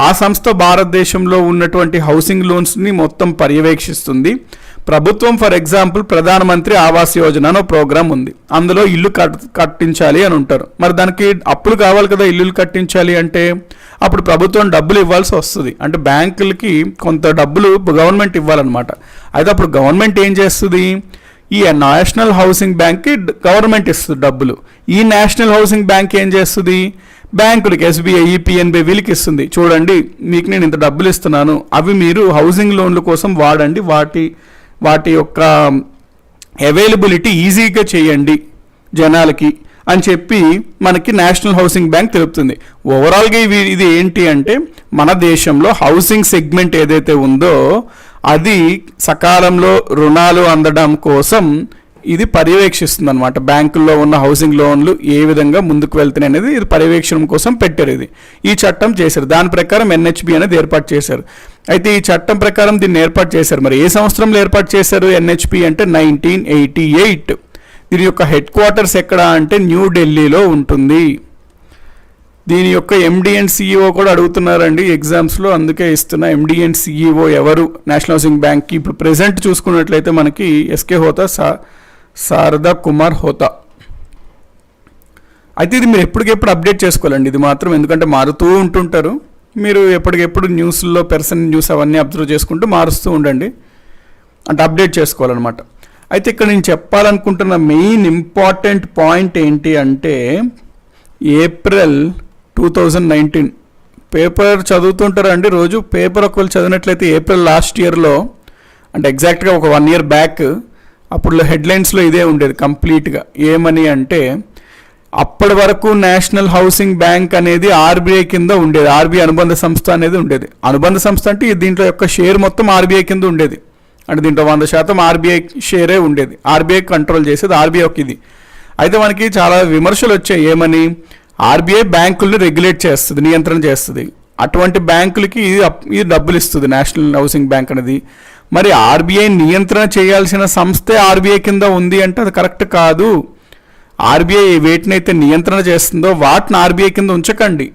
ఆ సంస్థ భారతదేశంలో ఉన్నటువంటి హౌసింగ్ లోన్స్ని మొత్తం పర్యవేక్షిస్తుంది. ప్రభుత్వం ఫర్ ఎగ్జాంపుల్ ప్రధానమంత్రి ఆవాస్ యోజన అనే ప్రోగ్రామ్ ఉంది. అందులో ఇల్లు కట్టించాలి అని ఉంటారు. మరి దానికి అప్పులు కావాలి కదా, ఇల్లులు కట్టించాలి అంటే అప్పుడు ప్రభుత్వం డబ్బులు ఇవ్వాల్సి వస్తుంది. అంటే బ్యాంకులకి కొంత డబ్బులు గవర్నమెంట్ ఇవ్వాలన్నమాట. అయితే అప్పుడు గవర్నమెంట్ ఏం చేస్తుంది, ఈ నేషనల్ హౌసింగ్ బ్యాంక్కి గవర్నమెంట్ ఇస్తుంది డబ్బులు. ఈ నేషనల్ హౌసింగ్ బ్యాంక్ ఏం చేస్తుంది, బ్యాంకులకి ఎస్బీఐ, పిఎన్బి వీళ్ళకి ఇస్తుంది. చూడండి, మీకు నేను ఇంత డబ్బులు ఇస్తున్నాను, అవి మీరు హౌసింగ్ లోన్ల కోసం వాడండి, వాటి యొక్క అవైలబిలిటీ ఈజీగా చేయండి జనాలకి అని చెప్పి మనకి నేషనల్ హౌసింగ్ బ్యాంక్ తెలుపుతుంది. ఓవరాల్గా ఇది ఏంటి అంటే, మన దేశంలో హౌసింగ్ సెగ్మెంట్ ఏదైతే ఉందో అది సకాలంలో రుణాలు అందడం కోసం ఇది పర్యవేక్షిస్తుంది అనమాట. బ్యాంకుల్లో ఉన్న హౌసింగ్ లోన్లు ఏ విధంగా ముందుకు వెళ్తున్నాయి అనేది ఇది పర్యవేక్షణ కోసం పెట్టారు. ఈ చట్టం చేశారు. దాని ప్రకారం ఎన్హెచ్బి అనేది ఏర్పాటు చేశారు. అయితే ఈ చట్టం ప్రకారం దీన్ని ఏర్పాటు చేశారు. మరి ఏ సంవత్సరంలో ఏర్పాటు చేశారు ఎన్హెచ్బి అంటే 1988. దీని యొక్క హెడ్ క్వార్టర్స్ ఎక్కడ అంటే న్యూఢిల్లీలో ఉంటుంది. దీని యొక్క ఎండి అండ్ సిఇఓ కూడా అడుగుతున్నారండి ఎగ్జామ్స్లో, అందుకే ఇస్తున్నా. ఎండి అండ్ సిఇఓ ఎవరు నేషనల్ హౌసింగ్ బ్యాంక్కి? ఇప్పుడు ప్రెసెంట్ చూసుకున్నట్లయితే మనకి ఎస్కే హోతా, శారదా కుమార్ హోతా. అయితే ఇది మీరు ఎప్పటికెప్పుడు అప్డేట్ చేసుకోవాలండి ఇది మాత్రం, ఎందుకంటే మారుతూ ఉంటుంటారు. మీరు ఎప్పటికెప్పుడు న్యూస్లో పర్సన్ న్యూస్ అవన్నీ అబ్జర్వ్ చేసుకుంటూ మారుస్తూ ఉండండి, అంటే అప్డేట్ చేసుకోవాలన్నమాట. అయితే ఇక్కడ నేను చెప్పాలనుకుంటున్న మెయిన్ ఇంపార్టెంట్ పాయింట్ ఏంటి అంటే, ఏప్రిల్ 2019 పేపర్ చదువుతుంటారండి రోజు. పేపర్ ఒకవేళ చదివినట్లయితే ఏప్రిల్ లాస్ట్ ఇయర్లో, అంటే ఎగ్జాక్ట్గా ఒక 1 year బ్యాక్, అప్పుడు హెడ్లైన్స్లో ఇదే ఉండేది కంప్లీట్గా. ఏమని అంటే, అప్పటి వరకు నేషనల్ హౌసింగ్ బ్యాంక్ అనేది ఆర్బీఐ కింద ఉండేది, ఆర్బీఐ అనుబంధ సంస్థ అనేది ఉండేది. అనుబంధ సంస్థ అంటే దీంట్లో యొక్క షేర్ మొత్తం ఆర్బీఐ కింద ఉండేది. అంటే దీంట్లో 100% ఆర్బీఐ షేరే ఉండేది, ఆర్బీఐ కంట్రోల్ చేసేది ఆర్బీఐ ఒక ఇది. అయితే మనకి చాలా విమర్శలు వచ్చాయి. ఏమని, ఆర్బీఐ బ్యాంకుల్ని రెగ్యులేట్ చేస్తుంది, నియంత్రణ చేస్తుంది. అటువంటి బ్యాంకులకి ఇది డబ్బులు ఇస్తుంది నేషనల్ హౌసింగ్ బ్యాంక్ అనేది. మరి ఆర్బీఐ నియంత్రణ చేయాల్సిన సంస్థే ఆర్బీఐ కింద ఉంది అంటే అది కరెక్ట్ కాదు. ఆర్బీఐ వేటినైతే నియంత్రణ చేస్తుందో వాటిని ఆర్బీఐ కింద ఉంచకండి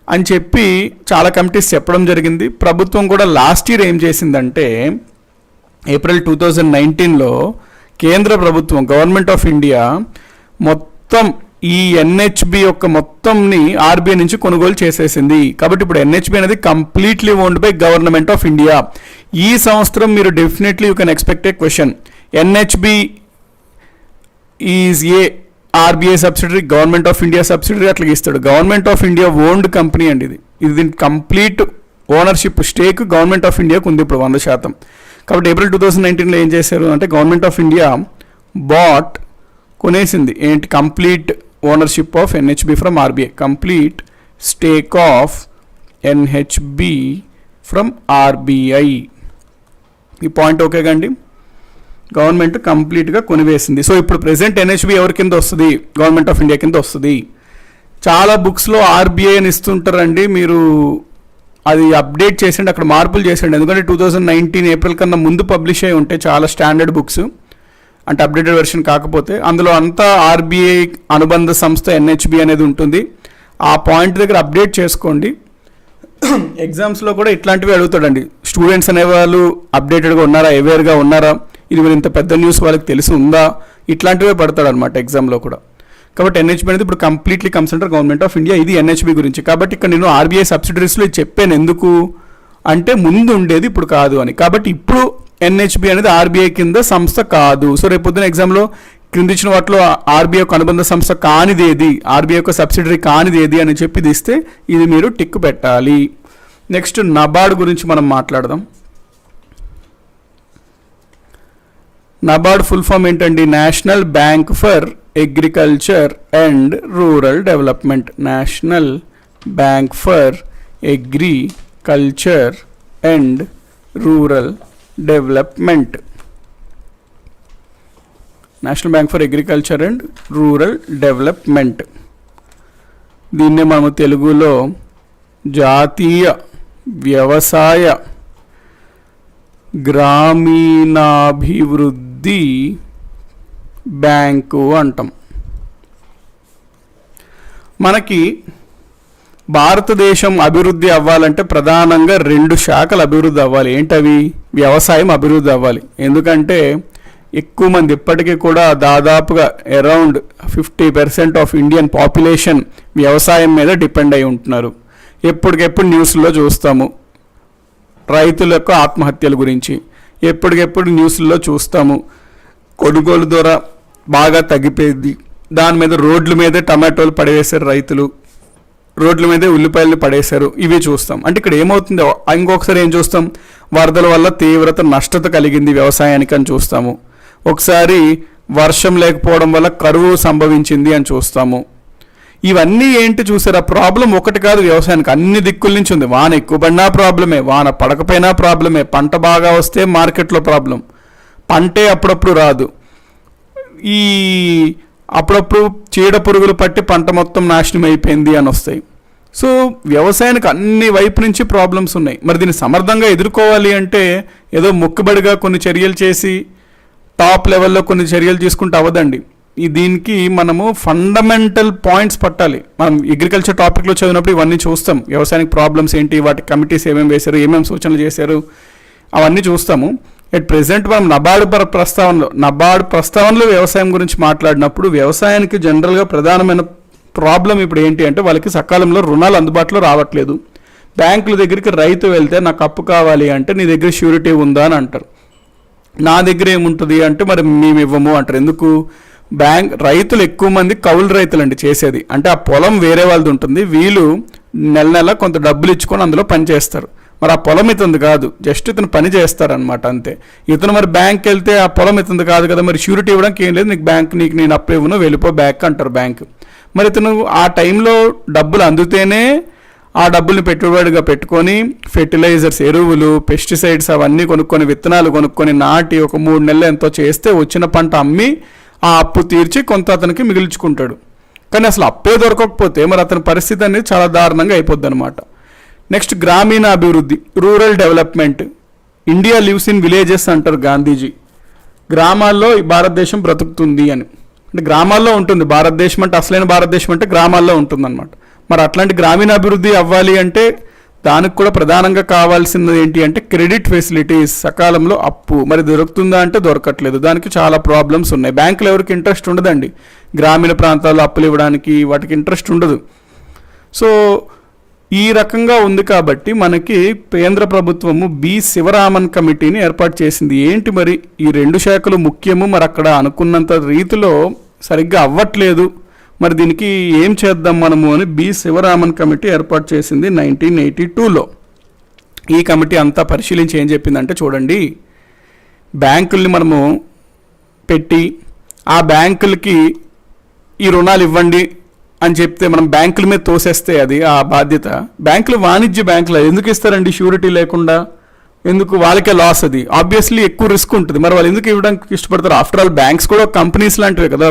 అని చెప్పి చాలా కమిటీస్ చెప్పడం జరిగింది. ప్రభుత్వం కూడా లాస్ట్ ఇయర్ ఏం చేసిందంటే, ఏప్రిల్ 2019లో కేంద్ర ప్రభుత్వం, గవర్నమెంట్ ఆఫ్ ఇండియా మొత్తం ఈ ఎన్హెచ్బి యొక్క మొత్తంని ఆర్బీఐ నుంచి కొనుగోలు చేసేసింది. కాబట్టి ఇప్పుడు ఎన్హెచ్బి అనేది completely owned by government of India. ఈ సంవత్సరం మీరు definitely you can expect A question, NHB is a RBI subsidiary, government of India subsidiary అట్లా ఇస్తాడు. Government of India owned company అండి ఇది దీని complete ownership stake government of ఇండియాకు ఉంది ఇప్పుడు 100%. కాబట్టి ఏప్రిల్ 2019లో ఏం చేశారు అంటే, గవర్నమెంట్ ఆఫ్ ఇండియా కొనేసింది ఏంటి, complete ownership of NHB from RBI, complete stake of NHB from RBI. ఈ పాయింట్ ఓకే కండి, గవర్నమెంట్ కంప్లీట్గా కొనివేసింది. సో ఇప్పుడు ప్రెసెంట్ ఎన్హెచ్బి ఎవరి కింద వస్తుంది, గవర్నమెంట్ ఆఫ్ ఇండియా కింద వస్తుంది. చాలా బుక్స్లో ఆర్బీఐ అని ఇస్తుంటారండి, మీరు అది అప్డేట్ చేసిండు, అక్కడ మార్పులు చేసిండు. ఎందుకంటే 2019 ఏప్రిల్ కన్నా ముందు పబ్లిష్ అయి ఉంటే చాలా స్టాండర్డ్ బుక్స్, అంటే అప్డేటెడ్ వెర్షన్ కాకపోతే అందులో అంతా ఆర్బీఐ అనుబంధ సంస్థ ఎన్హెచ్బి అనేది ఉంటుంది. ఆ పాయింట్ దగ్గర అప్డేట్ చేసుకోండి. ఎగ్జామ్స్లో కూడా ఇట్లాంటివి అడుగుతాడండి. స్టూడెంట్స్ అనేవాళ్ళు అప్డేటెడ్గా ఉన్నారా, అవేర్గా ఉన్నారా, ఇది మరి ఇంత పెద్ద న్యూస్ వాళ్ళకి తెలిసి ఉందా, ఇట్లాంటివే పడతాడు అనమాట ఎగ్జామ్లో కూడా. కాబట్టి ఎన్హెచ్బి అనేది ఇప్పుడు completely comes under government of India. ఇది ఎన్హెచ్బి గురించి. కాబట్టి ఇక్కడ నేను ఆర్బీఐ సబ్సిడరీస్లో చెప్పాను. ఎందుకు అంటే ముందు ఉండేది ఇప్పుడు కాదు అని. కాబట్టి ఇప్పుడు ఎన్హెచ్బి అనేది ఆర్బీఐ కింద సంస్థ కాదు. సో రేపు పొద్దున ఎగ్జామ్లో క్రింది ఇచ్చిన వాటిలో ఆర్బీఐ యొక్క అనుబంధ సంస్థ కానిది ఏది, ఆర్బీఐ యొక్క సబ్సిడరీ కానిది ఏది అని చెప్పి తీస్తే ఇది మీరు టిక్ పెట్టాలి. నెక్స్ట్ నబార్డ్ గురించి మనం మాట్లాడదాం. నబార్డ్ ఫుల్ ఫామ్ ఏంటండి? National bank for agriculture and rural development. National bank for agriculture and rural development. National bank for agriculture and rural development. దీన్నే మనము తెలుగులో జాతీయ వ్యవసాయ గ్రామీణాభివృద్ధి బ్యాంకు అంటాం. మనకి భారతదేశం అభివృద్ధి అవ్వాలంటే ప్రధానంగా 2 శాఖలు అభివృద్ధి అవ్వాలి. ఏంటవి? వ్యవసాయం అభివృద్ధి అవ్వాలి. ఎందుకంటే ఎక్కువ మంది ఇప్పటికీ కూడా దాదాపుగా అరౌండ్ 50% ఆఫ్ ఇండియన్ పాపులేషన్ వ్యవసాయం మీద డిపెండ్ అయి ఉంటున్నారు. ఎప్పటికెప్పుడు న్యూస్లో చూస్తాము రైతుల యొక్క ఆత్మహత్యల గురించి, ఎప్పటికెప్పుడు న్యూస్లో చూస్తాము కొనుగోలు ద్వారా బాగా తగ్గిపోయింది, దాని మీద రోడ్ల మీదే టమాటోలు పడేసారు రైతులు, రోడ్ల మీదే ఉల్లిపాయలు పడేశారు, ఇవి చూస్తాం. అంటే ఇక్కడ ఏమవుతుందో ఇంకొకసారి ఏం చూస్తాం, వరదల వల్ల తీవ్రత నష్టత కలిగింది వ్యవసాయానికి అని చూస్తాము. ఒకసారి వర్షం లేకపోవడం వల్ల కరువు సంభవించింది అని చూస్తాము. ఇవన్నీ ఏంటి చూసారా? ప్రాబ్లం ఒకటి కాదు వ్యవసాయానికి, అన్ని దిక్కుల నుంచి ఉంది. వాన ఎక్కువ పడినా ప్రాబ్లమే, వాన పడకపోయినా ప్రాబ్లమే, పంట బాగా వస్తే మార్కెట్లో ప్రాబ్లం, పంటే అప్పుడప్పుడు రాదు, ఈ అప్పుడప్పుడు చీడ పురుగులు పట్టి పంట మొత్తం నాశనం అయిపోయింది అని వస్తాయి. సో వ్యవసాయానికి అన్ని వైపు నుంచి ప్రాబ్లమ్స్ ఉన్నాయి. మరి దీన్ని సమర్థంగా ఎదుర్కోవాలి అంటే ఏదో మొక్కుబడిగా కొన్ని చర్యలు చేసి టాప్ లెవెల్లో కొన్ని చర్యలు తీసుకుంటే అవ్వదండి. దీనికి మనము ఫండమెంటల్ పాయింట్స్ పట్టాలి. మనం అగ్రికల్చర్ టాపిక్లో చదివినప్పుడు ఇవన్నీ చూస్తాం. వ్యవసాయానికి ప్రాబ్లమ్స్ ఏంటి, వాటి కమిటీస్ ఏమేమి వేశారు, ఏమేమి సూచనలు చేశారు, అవన్నీ చూస్తాము. ఎట్ ప్రెసెంట్ మనం నబార్డ్ ప్రస్తావనలో వ్యవసాయం గురించి మాట్లాడినప్పుడు వ్యవసాయానికి జనరల్గా ప్రధానమైన ప్రాబ్లం ఇప్పుడు ఏంటి అంటే వాళ్ళకి సకాలంలో రుణాలు అందుబాటులో రావట్లేదు. బ్యాంకుల దగ్గరికి రైతు వెళ్తే నాకు అప్పు కావాలి అంటే నీ దగ్గర ష్యూరిటీ ఉందా అని అంటారు. నా దగ్గర ఏముంటుంది అంటే మరి మేము ఇవ్వము అంటారు. ఎందుకు? రైతులు ఎక్కువ మంది కౌలు రైతులు అండి చేసేది. అంటే ఆ పొలం వేరే వాళ్ళది ఉంటుంది, వీళ్ళు నెల నెల కొంత డబ్బులు ఇచ్చుకొని అందులో పని చేస్తారు. మరి ఆ పొలం ఇతంది కాదు, జస్ట్ ఇతను పని చేస్తారనమాట అంతే. ఇతను మరి బ్యాంక్ వెళ్తే ఆ పొలం ఇతంది కాదు కదా, మరి ష్యూరిటీ ఇవ్వడానికి ఏం లేదు, నీకు నేను అప్పు ఇవ్వను, వెళ్ళిపో బ్యాక్ అంటారు బ్యాంక్. మరి ఇతను ఆ టైంలో డబ్బులు అందుతేనే ఆ డబ్బుల్ని పెట్టుబడిగా పెట్టుకొని ఫెర్టిలైజర్స్, ఎరువులు, పెస్టిసైడ్స్ అవన్నీ కొనుక్కొని, విత్తనాలు కొనుక్కొని నాటి ఒక 3 నెలలు ఎంతో చేస్తే వచ్చిన పంట అమ్మి ఆ అప్పు తీర్చి కొంత అతనికి మిగిల్చుకుంటాడు. కానీ అసలు అప్పే దొరకకపోతే మరి అతని పరిస్థితి అనేది చాలా దారుణంగా అయిపోద్ది అనమాట. నెక్స్ట్ గ్రామీణ అభివృద్ధి, rural development. India lives in villages అంటారు గాంధీజీ. గ్రామాల్లో ఈ భారతదేశం బ్రతుకుతుంది అని. అంటే గ్రామాల్లో ఉంటుంది భారతదేశం, అంటే అసలైన భారతదేశం అంటే గ్రామాల్లో ఉంటుంది అనమాట. మరి అట్లాంటి గ్రామీణ అభివృద్ధి అవ్వాలి అంటే దానికి కూడా ప్రధానంగా కావాల్సింది ఏంటి అంటే క్రెడిట్ ఫెసిలిటీస్, సకాలంలో అప్పు. మరి దొరుకుతుందా అంటే దొరకట్లేదు, దానికి చాలా ప్రాబ్లమ్స్ ఉన్నాయి. బ్యాంకులు ఎవరికి ఇంట్రెస్ట్ ఉండదండి గ్రామీణ ప్రాంతాల్లో అప్పులు ఇవ్వడానికి, వాటికి ఇంట్రెస్ట్ ఉండదు. సో ఈ రకంగా ఉంది కాబట్టి మనకి కేంద్ర ప్రభుత్వము బి శివరామన్ కమిటీని ఏర్పాటు చేసింది. ఏంటి మరి ఈ 2 శాఖలు ముఖ్యము, మరి అక్కడ అనుకున్నంత రీతిలో సరిగ్గా అవ్వట్లేదు, మరి దీనికి ఏం చేద్దాం మనము అని బి శివరామన్ కమిటీ ఏర్పాటు చేసింది 1982లో. ఈ కమిటీ అంతా పరిశీలించి ఏం చెప్పిందంటే, చూడండి బ్యాంకుల్ని మనము పెట్టి ఆ బ్యాంకులకి ఈ రుణాలు ఇవ్వండి అని చెప్తే మనం బ్యాంకుల మీద తోసేస్తే అది ఆ బాధ్యత. బ్యాంకులు వాణిజ్య బ్యాంకులు ఎందుకు ఇస్తారండి షూరిటీ లేకుండా? ఎందుకు? వాళ్ళకే లాస్, అది ఆబ్వియస్లీ ఎక్కువ రిస్క్ ఉంటుంది. మరి వాళ్ళు ఎందుకు ఇవ్వడానికి ఇష్టపడతారు? ఆఫ్టర్ ఆల్ బ్యాంక్స్ కూడా కంపెనీస్ లాంటివే కదా,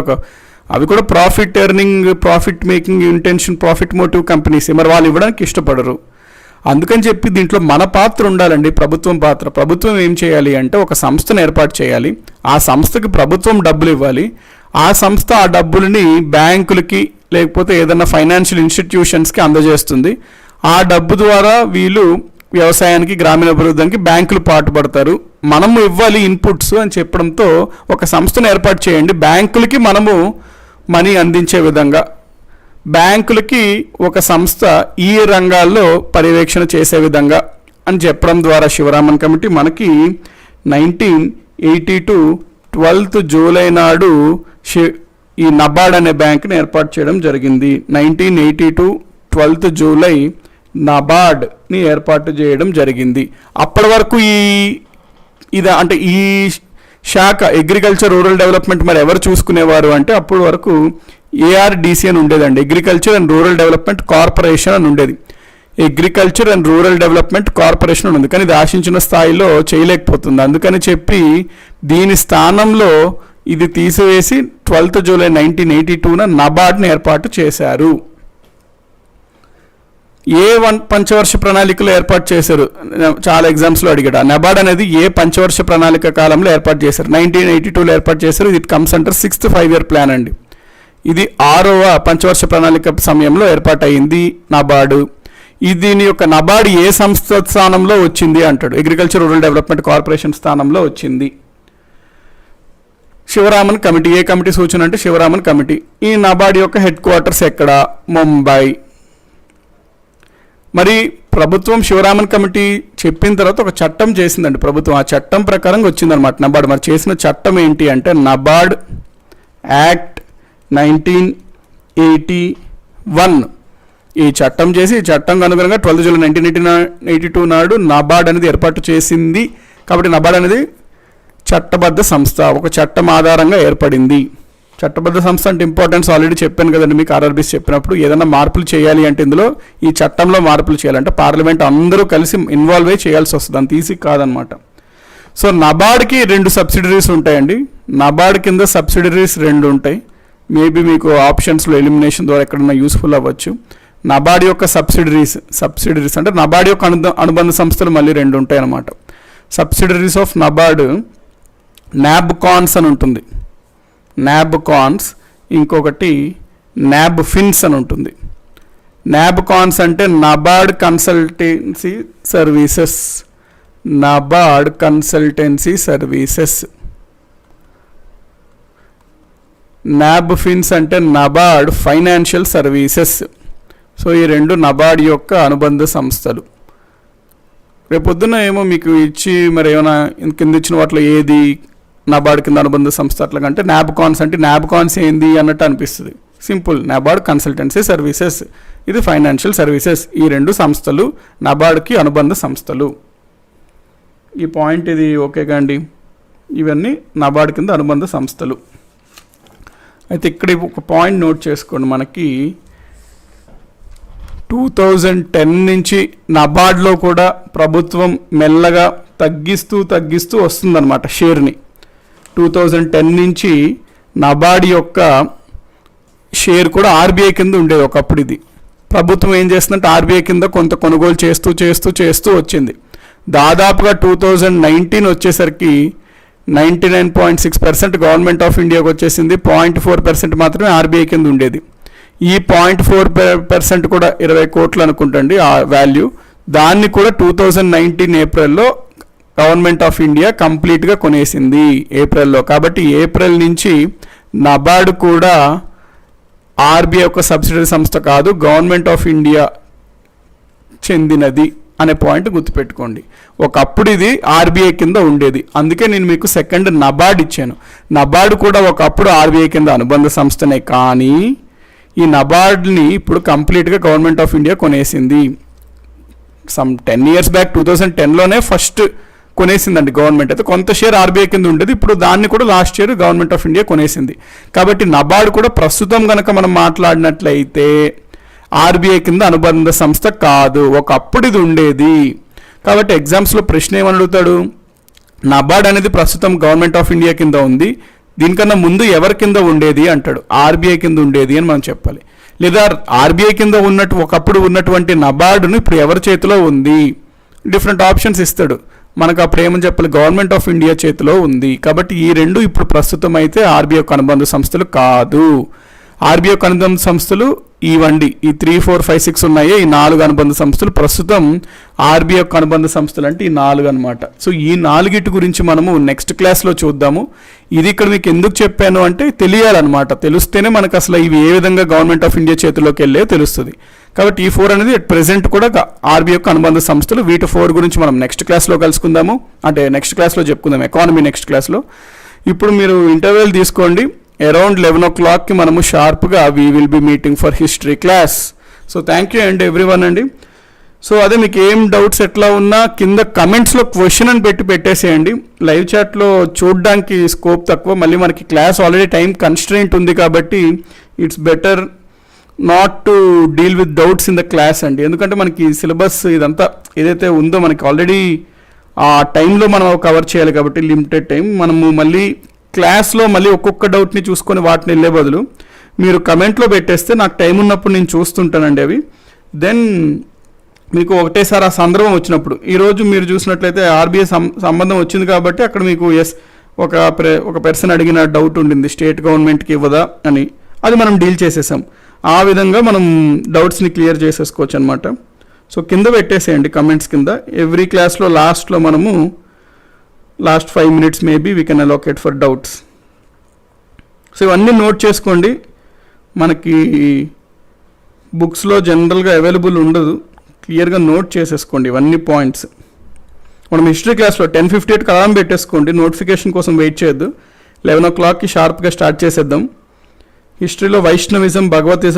అవి కూడా profit making intention, profit motive companies. మరి వాళ్ళు ఇవ్వడానికి ఇష్టపడరు. అందుకని చెప్పి దీంట్లో మన పాత్ర ఉండాలండి, ప్రభుత్వం పాత్ర. ప్రభుత్వం ఏం చేయాలి అంటే ఒక సంస్థను ఏర్పాటు చేయాలి, ఆ సంస్థకి ప్రభుత్వం డబ్బులు ఇవ్వాలి, ఆ సంస్థ ఆ డబ్బులని బ్యాంకులకి లేకపోతే ఏదైనా ఫైనాన్షియల్ ఇన్స్టిట్యూషన్స్కి అందజేస్తుంది. ఆ డబ్బు ద్వారా వీళ్ళు వ్యవసాయానికి, గ్రామీణాభివృద్ధికి బ్యాంకులు పాటుపడతారు. మనము ఇవ్వాలి ఇన్పుట్స్ అని చెప్పడంతో ఒక సంస్థను ఏర్పాటు చేయండి, బ్యాంకులకి మనము మనీ అందించే విధంగా, బ్యాంకులకి ఒక సంస్థ ఈ రంగాల్లో పర్యవేక్షణ చేసే విధంగా అని చెప్పడం ద్వారా శివరామన్ కమిటీ మనకి 1982 12th జూలై నాడు ఈ నబార్డ్ అనే బ్యాంక్ని ఏర్పాటు చేయడం జరిగింది. 1982 12th జూలై నబార్డ్ని ఏర్పాటు చేయడం జరిగింది. అప్పటి వరకు ఈ శాఖ అగ్రికల్చర్ రూరల్ డెవలప్మెంట్ మరి ఎవరు చూసుకునేవారు అంటే అప్పటి వరకు ARDC అని ఉండేదండి, agriculture and rural development corporation అని ఉండేది. Agriculture and rural development corporation అని ఉంది, కానీ ఇది ఆశించిన స్థాయిలో చేయలేకపోతుంది. అందుకని చెప్పి దీని స్థానంలో ఇది తీసివేసి 12th జూలై 1982న నబార్డ్ని ఏర్పాటు చేశారు. పంచవర్ష ప్రణాళికలో ఏర్పాటు చేశారు, చాలా ఎగ్జామ్స్లో అడిగాడు. నబార్డ్ అనేది ఏ పంచవర్ష ప్రణాళిక కాలంలో ఏర్పాటు చేశారు? 1982లో ఏర్పాటు చేశారు. ఇది comes under 6th 5-year plan అండి. ఇది 6వ పంచవర్ష ప్రణాళిక సమయంలో ఏర్పాటైంది నబార్డు. దీని యొక్క నబార్డ్ ఏ సంస్థ స్థానంలో వచ్చింది అంటాడు? అగ్రికల్చర్ రూరల్ డెవలప్మెంట్ కార్పొరేషన్ స్థానంలో వచ్చింది. శివరామన్ కమిటీ, ఏ కమిటీ సూచన అంటే శివరామన్ కమిటీ. ఈ నబార్డ్ యొక్క హెడ్ క్వార్టర్స్ ఎక్కడ? ముంబై. మరి ప్రభుత్వం శివరామన్ కమిటీ చెప్పిన తర్వాత ఒక చట్టం చేసిందండి ప్రభుత్వం, ఆ చట్టం ప్రకారంగా వచ్చిందనమాట నబార్డ్. మరి చేసిన చట్టం ఏంటి అంటే నబార్డ్ యాక్ట్ 1981. ఈ చట్టం చేసి ఈ చట్టం అనుగుణంగా 12th జూలై 1982 నాడు నబార్డ్ అనేది ఏర్పాటు చేసింది. కాబట్టి నబార్డ్ అనేది చట్టబద్ధ సంస్థ, ఒక చట్టం ఆధారంగా ఏర్పడింది. చట్టబద్ధ సంస్థ అంటే ఇంపార్టెన్స్ ఆల్రెడీ చెప్పాను కదండి మీకు RRBs చెప్పినప్పుడు. ఏదైనా మార్పులు చేయాలి అంటే ఇందులో ఈ చట్టంలో మార్పులు చేయాలంటే పార్లమెంట్ అందరూ కలిసి ఇన్వాల్వ్ అయ్యి చేయాల్సి వస్తుంది, అంత ఈజీ కాదనమాట. సో నబార్డ్కి 2 సబ్సిడరీస్ ఉంటాయండి. నబార్డ్ కింద సబ్సిడరీస్ 2 ఉంటాయి. మేబీ మీకు ఆప్షన్స్లో ఎలిమినేషన్ ద్వారా ఎక్కడన్నా యూస్ఫుల్ అవ్వచ్చు. నబార్డ్ యొక్క సబ్సిడరీస్ అంటే నబార్డ్ యొక్క అనుబంధ సంస్థలు మళ్ళీ 2 ఉంటాయి అన్నమాట. సబ్సిడరీస్ ఆఫ్ నబార్డ్ నాబ్కాన్స్ అని ఉంటుంది, నాబ్కాన్స్. ఇంకొకటి నాబ్ఫిన్స్ అని ఉంటుంది. నాబ్కాన్స్ అంటే NABARD consultancy services, NABARD consultancy services. NABFINS అంటే నబార్డ్ ఫైనాన్షియల్ సర్వీసెస్. సో ఈ 2 నబార్డ్ యొక్క అనుబంధ సంస్థలు. రేపొద్దున ఏమో మీకు ఇచ్చి మరి ఏమైనా కింద ఇచ్చిన వాటిలో ఏది నబార్డ్ కింద అనుబంధ సంస్థ అట్లాగంటే నాబ్కాన్స్ అంటే నాబ్కాన్స్ ఏంది అన్నట్టు అనిపిస్తుంది. సింపుల్, నబార్డ్ కన్సల్టెన్సీ సర్వీసెస్, ఇది ఫైనాన్షియల్ సర్వీసెస్. ఈ 2 సంస్థలు నబార్డ్కి అనుబంధ సంస్థలు. ఈ పాయింట్ ఇది ఓకేగా అండి? ఇవన్నీ నబార్డ్ కింద అనుబంధ సంస్థలు. అయితే ఇక్కడ ఒక పాయింట్ నోట్ చేసుకోండి, మనకి 2010 నుంచి నబార్డ్లో కూడా ప్రభుత్వం మెల్లగా తగ్గిస్తూ వస్తుందన్నమాట షేర్ని. 2010 నుంచి నబార్డ్ యొక్క షేర్ కూడా RBI కింద ఉండేది ఒకప్పుడు. ఇది ప్రభుత్వం ఏం చేస్తుందంటే RBI కింద కొంత కొనుగోలు చేస్తూ వచ్చింది. దాదాపుగా 2019 వచ్చేసరికి 99.6% గవర్నమెంట్ ఆఫ్ ఇండియాకి వచ్చేసింది. 0.4% మాత్రమే RBI కింద ఉండేది. ఈ 0.4% కూడా 20 కోట్లు అనుకుంటండి ఆ వాల్యూ. దాన్ని కూడా 2019 ఏప్రిల్లో గవర్నమెంట్ ఆఫ్ ఇండియా కంప్లీట్గా కొనేసింది ఏప్రిల్లో. కాబట్టి ఏప్రిల్ నుంచి నబార్డ్ కూడా RBI యొక్క సబ్సిడరీ సంస్థ కాదు, గవర్నమెంట్ ఆఫ్ ఇండియా చెందినది అనే పాయింట్ గుర్తుపెట్టుకోండి. ఒకప్పుడు ఇది RBI కింద ఉండేది, అందుకే నేను మీకు సెకండ్ నబార్డ్ ఇచ్చాను. నబార్డ్ కూడా ఒకప్పుడు RBI కింద అనుబంధ సంస్థనే, కానీ ఈ నబార్డ్ని ఇప్పుడు కంప్లీట్గా గవర్నమెంట్ ఆఫ్ ఇండియా కొనేసింది. సమ్ 10 years బ్యాక్ 2010లోనే ఫస్ట్ కొనేసిందండి గవర్నమెంట్. అయితే కొంత షేర్ RBI కింద ఉండేది, ఇప్పుడు దాన్ని కూడా last year government of India కొనేసింది. కాబట్టి నబార్డ్ కూడా ప్రస్తుతం కనుక మనం మాట్లాడినట్లయితే RBI కింద అనుబంధ సంస్థ కాదు, ఒకప్పుడు ఇది ఉండేది. కాబట్టి ఎగ్జామ్స్లో ప్రశ్న ఏమని అడుగుతాడు? నబార్డ్ అనేది ప్రస్తుతం గవర్నమెంట్ ఆఫ్ ఇండియా కింద ఉంది, దీనికన్నా ముందు ఎవరి కింద ఉండేది అంటాడు. RBI కింద ఉండేది అని మనం చెప్పాలి. లేదా ఆర్బీఐ కింద ఒకప్పుడు ఉన్నటువంటి నబార్డును ఇప్పుడు ఎవరి చేతిలో ఉంది, డిఫరెంట్ ఆప్షన్స్ ఇస్తాడు. మనకు అప్పుడు ఏమని చెప్పాలి, గవర్నమెంట్ ఆఫ్ ఇండియా చేతిలో ఉంది. కాబట్టి ఈ రెండు ఇప్పుడు ప్రస్తుతం అయితే ఆర్బీఐ యొక్క అనుబంధ సంస్థలు కాదు. ఆర్బీఐ యొక్క అనుబంధ సంస్థలు ఇవ్వండి, ఈ 3, 4, 5, 6 ఉన్నాయి. ఈ 4 అనుబంధ సంస్థలు ప్రస్తుతం ఆర్బీఐ యొక్క అనుబంధ సంస్థలు అంటే ఈ 4 అనమాట. సో ఈ 4 గురించి మనము నెక్స్ట్ క్లాస్లో చూద్దాము. ఇది ఇక్కడ మీకు ఎందుకు చెప్పాను అంటే తెలియాలన్నమాట. తెలిస్తేనే మనకు అసలు ఇవి ఏ విధంగా గవర్నమెంట్ ఆఫ్ ఇండియా చేతిలోకి వెళ్ళే తెలుస్తుంది. కాబట్టి ఈ 4 అనేది అట్ ప్రెసెంట్ కూడా ఆర్బీఐ యొక్క అనుబంధ సంస్థలు. వీటి 4 గురించి మనం నెక్స్ట్ క్లాస్లో కలుసుకుందాము, అంటే నెక్స్ట్ క్లాస్లో చెప్పుకుందాం, ఎకానమీ నెక్స్ట్ క్లాస్లో. ఇప్పుడు మీరు ఇంటర్వెల్ తీసుకోండి. అరౌండ్ 11 o'clockకి మనము షార్ప్గా we will be meeting for history class. So thank you అండి ఎవ్రీవన్ అండి. సో అదే మీకు ఏం డౌట్స్ ఎట్లా ఉన్నా కింద కమెంట్స్లో క్వశ్చన్ అని పెట్టేసేయండి. లైవ్ చాట్లో చూడడానికి స్కోప్ తక్కువ, మళ్ళీ మనకి క్లాస్ ఆల్రెడీ టైం కన్స్ట్రెయింట్ ఉంది కాబట్టి it's better not to deal with doubts in the class అండి. ఎందుకంటే మనకి సిలబస్ ఇదంతా ఏదైతే ఉందో మనకి ఆల్రెడీ ఆ టైంలో మనం కవర్ చేయాలి కాబట్టి లిమిటెడ్ టైం. మనము మళ్ళీ క్లాస్లో మళ్ళీ ఒక్కొక్క డౌట్ని చూసుకొని వాటిని వెళ్ళే బదులు మీరు కమెంట్లో పెట్టేస్తే నాకు టైం ఉన్నప్పుడు నేను చూస్తుంటానండి అవి. దెన్ మీకు ఒకటేసారి ఆ సందర్భం వచ్చినప్పుడు, ఈరోజు మీరు చూసినట్లయితే ఆర్బీఐ సంబంధం వచ్చింది కాబట్టి అక్కడ మీకు ఒక పర్సన్ అడిగిన డౌట్ ఉండింది, స్టేట్ గవర్నమెంట్కి ఇవ్వదా అని, అది మనం డీల్ చేసేసాం. ఆ విధంగా మనం డౌట్స్ని క్లియర్ చేసేసుకోవచ్చు అనమాట. సో కింద పెట్టేసేయండి కమెంట్స్ కింద. ఎవ్రీ క్లాస్లో లాస్ట్లో మనము last 5 minutes maybe we can allocate for doubts. So ఇవన్నీ నోట్ చేసుకోండి. మనకి బుక్స్లో జనరల్గా అవైలబుల్ ఉండదు, క్లియర్గా నోట్ చేసేసుకోండి ఇవన్నీ పాయింట్స్. మనం హిస్టరీ క్లాస్లో 10:58 అలారం పెట్టేసుకోండి, నోటిఫికేషన్ కోసం వెయిట్ చేయొద్దు. 11 o'clockకి షార్ప్గా స్టార్ట్ చేసేద్దాం. హిస్టరీలో వైష్ణవిజం, భగవతిజం